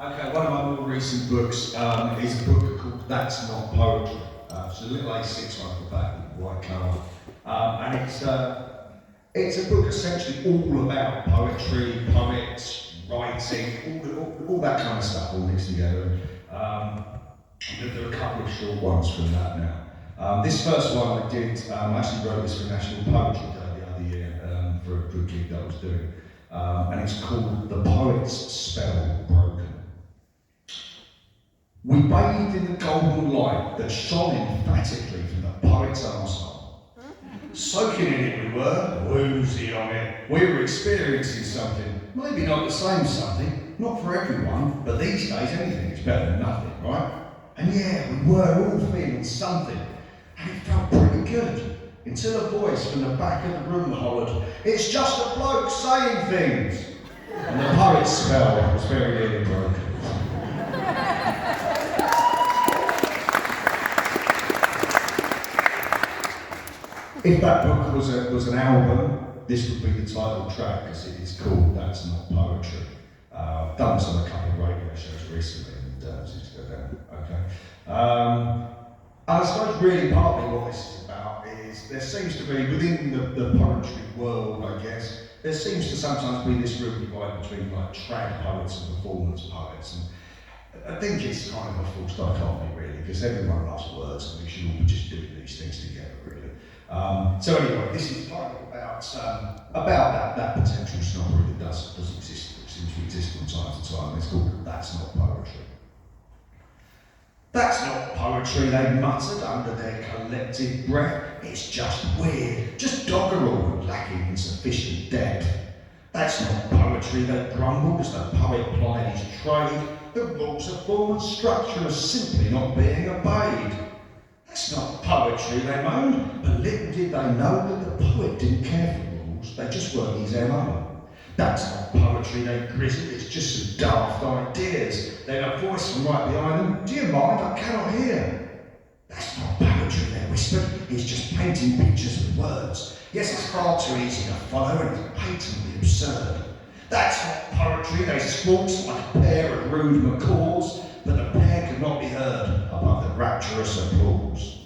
Okay, one of my more recent books is a book called That's Not Poetry. It's a little A6 on the back with white cover. And it's a book essentially all about poetry, poets, writing, all that kind of stuff all mixed together. There are a couple of short ones from that now. This first one I did, I actually wrote this for National Poetry Day the other year for a gig that I was doing. And it's called The Poet's Spell Broken. We bathed in the golden light that shone emphatically from the poet's arsehole. Soaking in it we were, woozy on it. We were experiencing something, maybe not the same something, not for everyone, but these days anything is better than nothing, right? And yeah, we were all feeling something, and it felt pretty good, until a voice from the back of the room hollered, "It's just a bloke saying things!" And the poet's spell was very nearly broken. If that book was an album, this would be the title track, because it is called That's Not Poetry. I've done this on a couple of radio shows recently, and seems to go down okay. And I suppose really partly what this is about is there seems to be, within the poetry world, I guess, there seems to sometimes be this real divide between like trad poets and performance poets. And I think it's kind of a false dichotomy really, because everyone loves words and we should all be just doing these things together really. So anyway, this is kind of about that potential snobbery that does exist, that seems to exist from time to time. It's called That's Not Poetry. That's not poetry, they muttered under their collective breath. It's just weird, just doggerel, lacking in sufficient depth. That's not poetry, they grumbled as the poet plied his trade. The rules of form and structure are simply not being obeyed. That's not poetry, they moaned, but little did they know that the poet didn't care for rules, they just weren't his MO. That's not poetry, they gritted, it's just some daft ideas. Then a voice from right behind them, "Do you mind? I cannot hear." That's not poetry, they whispered, it's just painting pictures with words. Yes, it's far too easy to follow and it's patently absurd. That's not poetry, they squawked like a pair of rude macaws, but the pair could not be heard above the rapturous applause.